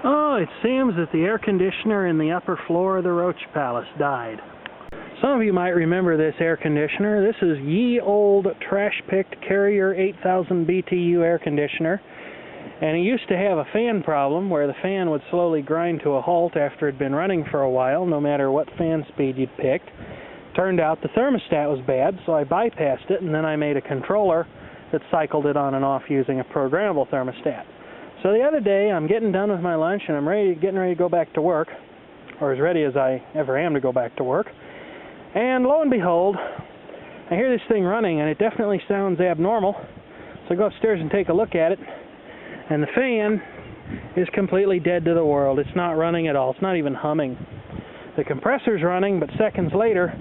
Oh, it seems that the air conditioner in the upper floor of the Roach Palace died. Some of you might remember this air conditioner. This is ye old Trashpicked Carrier 8000 BTU air conditioner. And it used to have a fan problem where the fan would slowly grind to a halt after it had been running for a while, no matter what fan speed you'd picked. Turned out the thermostat was bad, so I bypassed it, and then I made a controller that cycled it on and off using a programmable thermostat. So the other day, I'm getting done with my lunch, and I'm getting ready to go back to work, or as ready as I ever am to go back to work. And lo and behold, I hear this thing running, and it definitely sounds abnormal. So I go upstairs and take a look at it, and the fan is completely dead to the world. It's not running at all. It's not even humming. The compressor's running, but seconds later,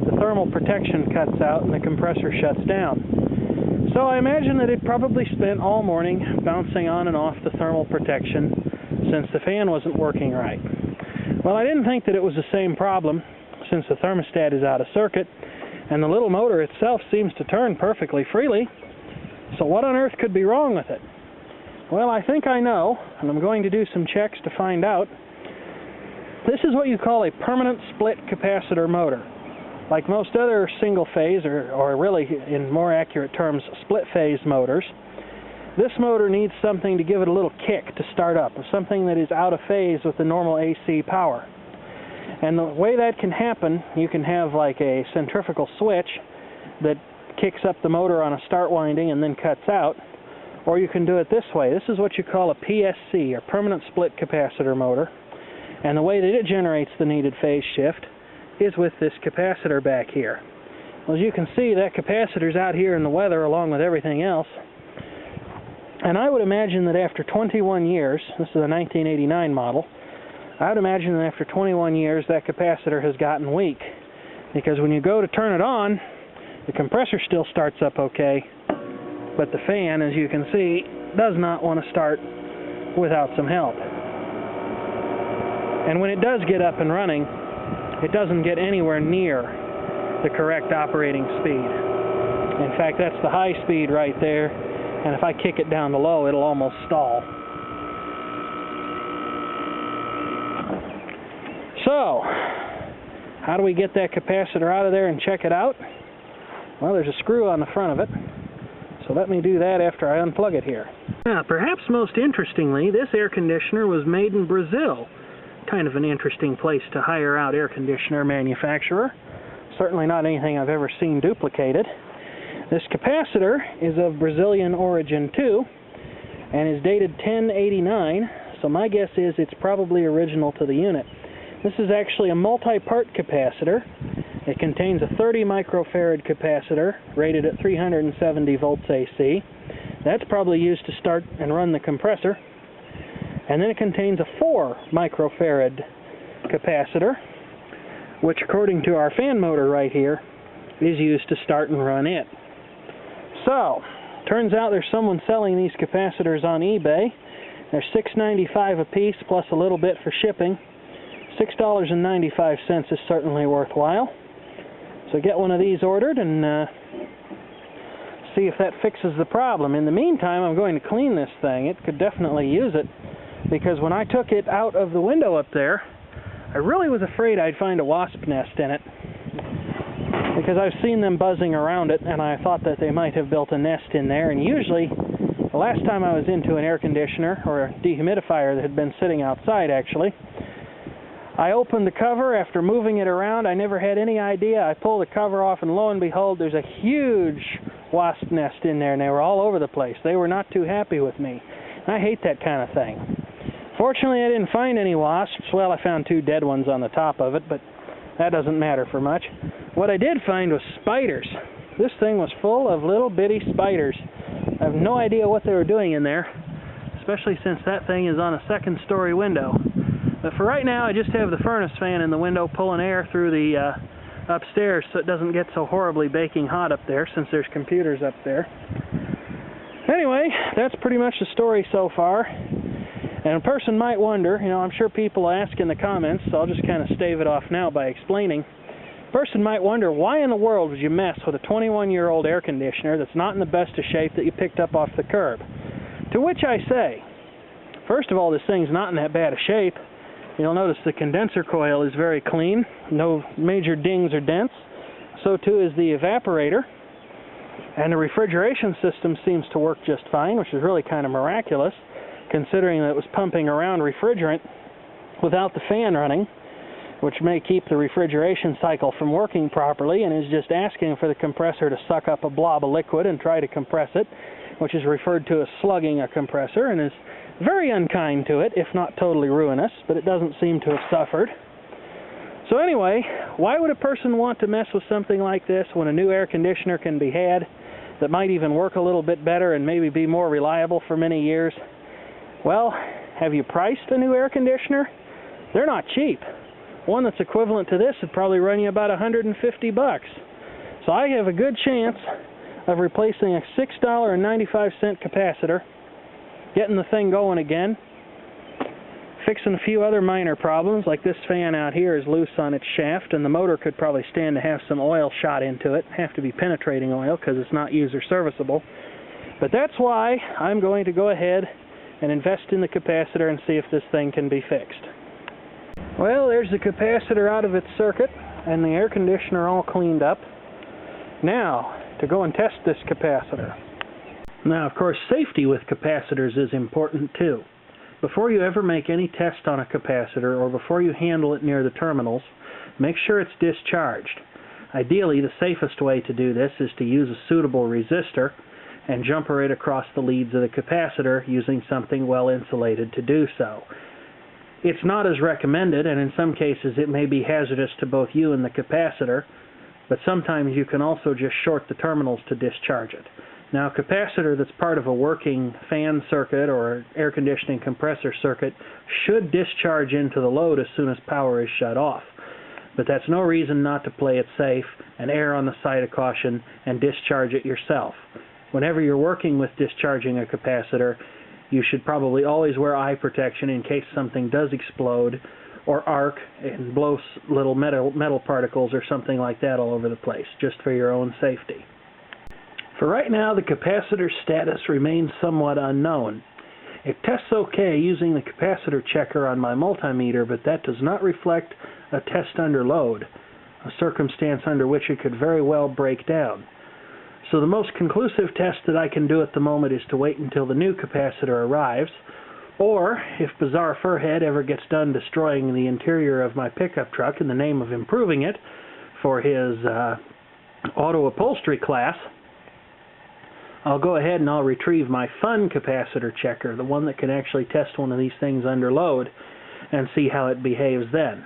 the thermal protection cuts out and the compressor shuts down. So I imagine that it probably spent all morning bouncing on and off the thermal protection since the fan wasn't working right. Well, I didn't think that it was the same problem since the thermostat is out of circuit and the little motor itself seems to turn perfectly freely. So what on earth could be wrong with it? Well, I think I know, and I'm going to do some checks to find out. This is what you call a permanent split capacitor motor. Like most other single-phase, or really, in more accurate terms, split-phase motors, this motor needs something to give it a little kick to start up, something that is out of phase with the normal AC power. And the way that can happen, you can have like a centrifugal switch that kicks up the motor on a start winding and then cuts out, or you can do it this way. This is what you call a PSC, or permanent split capacitor motor, and the way that it generates the needed phase shift is with this capacitor back here. Well, as you can see, that capacitor's out here in the weather along with everything else. And I would imagine that after 21 years, this is a 1989 model, I would imagine that after 21 years that capacitor has gotten weak. Because when you go to turn it on, the compressor still starts up okay, but the fan, as you can see, does not want to start without some help. And when it does get up and running, it doesn't get anywhere near the correct operating speed. In fact, that's the high speed right there, and if I kick it down to low, it'll almost stall. So, how do we get that capacitor out of there and check it out? Well, there's a screw on the front of it, so let me do that after I unplug it here. Now, perhaps most interestingly, this air conditioner was made in Brazil. Kind of an interesting place to hire out air conditioner manufacturer. Certainly not anything I've ever seen duplicated. This capacitor is of Brazilian origin too, and is dated 1089, so my guess is it's probably original to the unit. This is actually a multi-part capacitor. It contains a 30 microfarad capacitor rated at 370 volts AC. That's probably used to start and run the compressor. And then it contains a 4 microfarad capacitor, which according to our fan motor right here, is used to start and run it. So, turns out there's someone selling these capacitors on eBay. They're $6.95 a piece plus a little bit for shipping. $6.95 is certainly worthwhile. So get one of these ordered and see if that fixes the problem. In the meantime, I'm going to clean this thing. It could definitely use it, because when I took it out of the window up there, I really was afraid I'd find a wasp nest in it, because I've seen them buzzing around it, and I thought that they might have built a nest in there. And usually, the last time I was into an air conditioner, or a dehumidifier that had been sitting outside actually, I opened the cover after moving it around. I never had any idea. I pulled the cover off, and lo and behold, there's a huge wasp nest in there, and they were all over the place. They were not too happy with me. I hate that kind of thing. Fortunately, I didn't find any wasps. Well, I found 2 dead ones on the top of it, but that doesn't matter for much. What I did find was spiders. This thing was full of little bitty spiders. I have no idea what they were doing in there, especially since that thing is on a 2nd-story window. But for right now, I just have the furnace fan in the window pulling air through the upstairs so it doesn't get so horribly baking hot up there, since there's computers up there. Anyway, that's pretty much the story so far. And a person might wonder, I'm sure people ask in the comments, so I'll just kind of stave it off now by explaining. A person might wonder, why in the world would you mess with a 21-year-old air conditioner that's not in the best of shape that you picked up off the curb? To which I say, First of all, this thing's not in that bad a shape. You'll notice the condenser coil is very clean, no major dings or dents. So too is the evaporator. And the refrigeration system seems to work just fine, which is really kind of miraculous, considering that it was pumping around refrigerant without the fan running, which may keep the refrigeration cycle from working properly, and is just asking for the compressor to suck up a blob of liquid and try to compress it, which is referred to as slugging a compressor, and is very unkind to it, if not totally ruinous, but it doesn't seem to have suffered. So anyway, why would a person want to mess with something like this when a new air conditioner can be had that might even work a little bit better and maybe be more reliable for many years? Well, have you priced a new air conditioner? They're not cheap. One that's equivalent to this would probably run you about $150. So I have a good chance of replacing a $6.95 capacitor, getting the thing going again, fixing a few other minor problems, like this fan out here is loose on its shaft, and the motor could probably stand to have some oil shot into it. Have to be penetrating oil because it's not user serviceable. But that's why I'm going to go ahead and invest in the capacitor and see if this thing can be fixed. Well, there's the capacitor out of its circuit and the air conditioner all cleaned up. Now, to go and test this capacitor. Now, of course, safety with capacitors is important too. Before you ever make any test on a capacitor, or before you handle it near the terminals, make sure it's discharged. Ideally, the safest way to do this is to use a suitable resistor and jumper it across the leads of the capacitor using something well insulated to do so. It's not as recommended, and in some cases it may be hazardous to both you and the capacitor, but sometimes you can also just short the terminals to discharge it. Now, a capacitor that's part of a working fan circuit or air conditioning compressor circuit should discharge into the load as soon as power is shut off. But that's no reason not to play it safe and err on the side of caution and discharge it yourself. Whenever you're working with discharging a capacitor, you should probably always wear eye protection in case something does explode or arc and blow little metal particles or something like that all over the place, just for your own safety. For right now, the capacitor status remains somewhat unknown. It tests okay using the capacitor checker on my multimeter, but that does not reflect a test under load, a circumstance under which it could very well break down. So the most conclusive test that I can do at the moment is to wait until the new capacitor arrives, or if Bizarre Furhead ever gets done destroying the interior of my pickup truck in the name of improving it for his auto upholstery class, I'll go ahead and I'll retrieve my fun capacitor checker, the one that can actually test one of these things under load, and see how it behaves then.